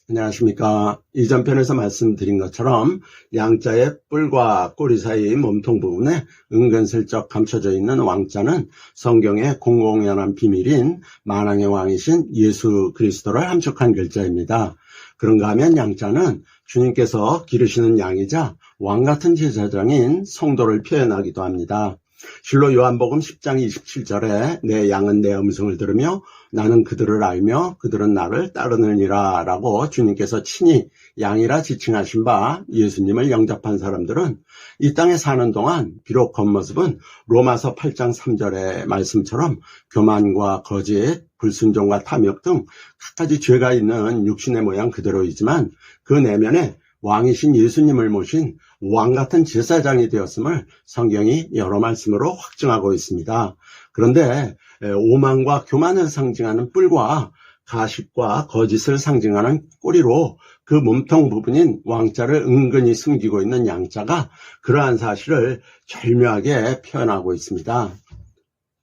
안녕하십니까. 이전 편에서 말씀드린 것처럼 양자의 뿔과 꼬리 사이 몸통 부분에 은근슬쩍 감춰져 있는 왕자는 성경의 공공연한 비밀인 만왕의 왕이신 예수 그리스도를 함축한 글자입니다. 그런가 하면 양자는 주님께서 기르시는 양이자 왕같은 제사장인 성도를 표현하기도 합니다. 실로 요한복음 10장 27절에 내 양은 내 음성을 들으며 나는 그들을 알며 그들은 나를 따르느니라 라고 주님께서 친히 양이라 지칭하신 바 예수님을 영접한 사람들은 이 땅에 사는 동안 비록 겉모습은 로마서 8장 3절의 말씀처럼 교만과 거짓, 불순종과 탐욕 등 갖가지 죄가 있는 육신의 모양 그대로이지만 그 내면에 왕이신 예수님을 모신 왕같은 제사장이 되었음을 성경이 여러 말씀으로 확증하고 있습니다. 그런데 오만과 교만을 상징하는 뿔과 가십과 거짓을 상징하는 꼬리로 그 몸통 부분인 왕자를 은근히 숨기고 있는 양자가 그러한 사실을 절묘하게 표현하고 있습니다.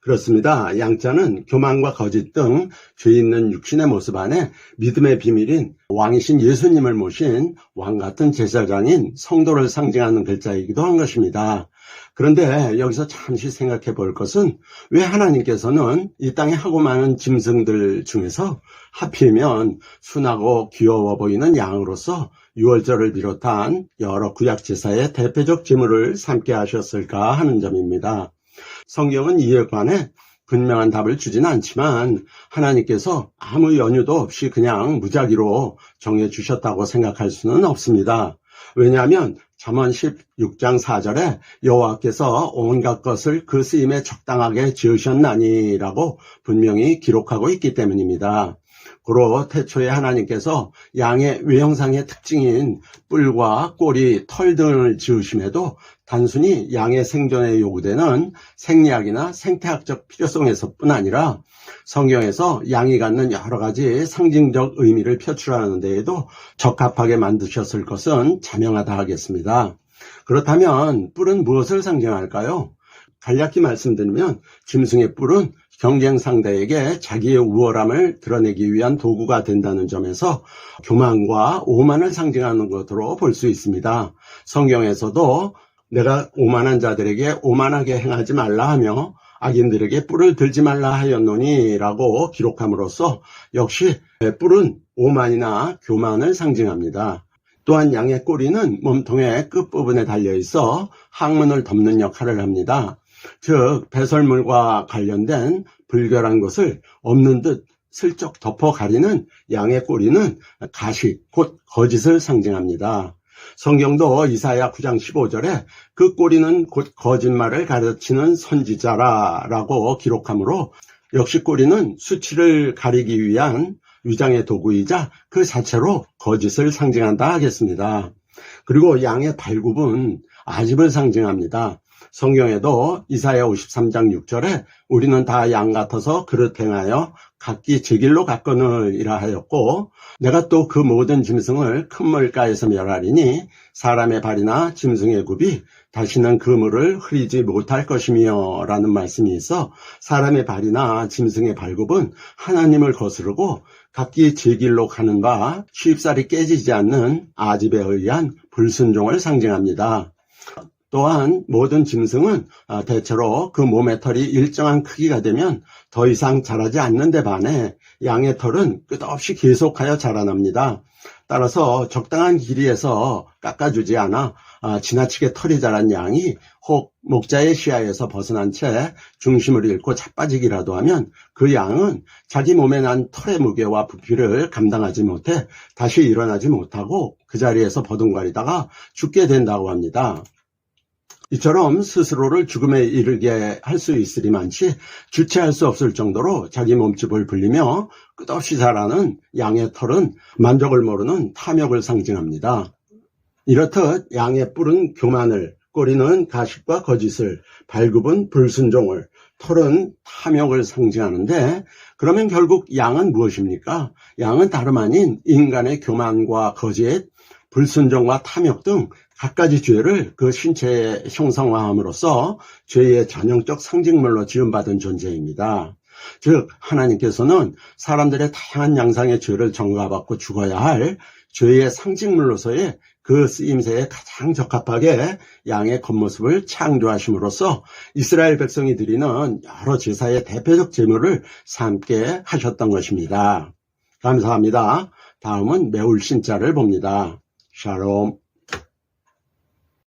그렇습니다. 양자는 교만과 거짓 등 죄 있는 육신의 모습 안에 믿음의 비밀인 왕이신 예수님을 모신 왕같은 제사장인 성도를 상징하는 글자이기도 한 것입니다. 그런데 여기서 잠시 생각해 볼 것은 왜 하나님께서는 이 땅에 하고 많은 짐승들 중에서 하필이면 순하고 귀여워 보이는 양으로서 유월절을 비롯한 여러 구약 제사의 대표적 제물을 삼게 하셨을까 하는 점입니다. 성경은 이에 관해 분명한 답을 주지는 않지만 하나님께서 아무 연유도 없이 그냥 무작위로 정해주셨다고 생각할 수는 없습니다. 왜냐하면 잠언 16장 4절에 여호와께서 온갖 것을 그 쓰임에 적당하게 지으셨나니라고 분명히 기록하고 있기 때문입니다. 고로 태초에 하나님께서 양의 외형상의 특징인 뿔과 꼬리, 털 등을 지으심에도 단순히 양의 생존에 요구되는 생리학이나 생태학적 필요성에서뿐 아니라 성경에서 양이 갖는 여러 가지 상징적 의미를 표출하는 데에도 적합하게 만드셨을 것은 자명하다 하겠습니다. 그렇다면 뿔은 무엇을 상징할까요? 간략히 말씀드리면 짐승의 뿔은 경쟁 상대에게 자기의 우월함을 드러내기 위한 도구가 된다는 점에서 교만과 오만을 상징하는 것으로 볼 수 있습니다. 성경에서도 내가 오만한 자들에게 오만하게 행하지 말라 하며 악인들에게 뿔을 들지 말라 하였노니 라고 기록함으로써 역시 뿔은 오만이나 교만을 상징합니다. 또한 양의 꼬리는 몸통의 끝부분에 달려있어 항문을 덮는 역할을 합니다. 즉 배설물과 관련된 불결한 것을 없는 듯 슬쩍 덮어 가리는 양의 꼬리는 가식, 곧 거짓을 상징합니다. 성경도 이사야 9장 15절에 그 꼬리는 곧 거짓말을 가르치는 선지자라 라고 기록하므로 역시 꼬리는 수치를 가리기 위한 위장의 도구이자 그 자체로 거짓을 상징한다 하겠습니다. 그리고 양의 발굽은 아집을 상징합니다. 성경에도 이사야 53장 6절에 우리는 다 양 같아서 그릇 행하여 각기 제 길로 갔거늘이라 하였고 내가 또 그 모든 짐승을 큰 물가에서 멸하리니 사람의 발이나 짐승의 굽이 다시는 그 물을 흐리지 못할 것이며 라는 말씀이 있어 사람의 발이나 짐승의 발굽은 하나님을 거스르고 각기 제 길로 가는 바 쉽사리 깨지지 않는 아집에 의한 불순종을 상징합니다. 또한 모든 짐승은 대체로 그 몸의 털이 일정한 크기가 되면 더 이상 자라지 않는 데 반해 양의 털은 끝없이 계속하여 자라납니다. 따라서 적당한 길이에서 깎아주지 않아 지나치게 털이 자란 양이 혹 목자의 시야에서 벗어난 채 중심을 잃고 자빠지기라도 하면 그 양은 자기 몸에 난 털의 무게와 부피를 감당하지 못해 다시 일어나지 못하고 그 자리에서 버둥거리다가 죽게 된다고 합니다. 이처럼 스스로를 죽음에 이르게 할 수 있으리만치 주체할 수 없을 정도로 자기 몸집을 불리며 끝없이 자라는 양의 털은 만족을 모르는 탐욕을 상징합니다. 이렇듯 양의 뿔은 교만을, 꼬리는 가식과 거짓을, 발굽은 불순종을, 털은 탐욕을 상징하는데 그러면 결국 양은 무엇입니까? 양은 다름 아닌 인간의 교만과 거짓, 불순종과 탐욕 등 갖가지 죄를 그 신체에 형성화함으로써 죄의 전형적 상징물로 지음받은 존재입니다. 즉 하나님께서는 사람들의 다양한 양상의 죄를 전가받고 죽어야 할 죄의 상징물로서의 그 쓰임새에 가장 적합하게 양의 겉모습을 창조하심으로써 이스라엘 백성이 드리는 여러 제사의 대표적 제물을 삼게 하셨던 것입니다. 감사합니다. 다음은 매울 신자를 봅니다. 샬롬.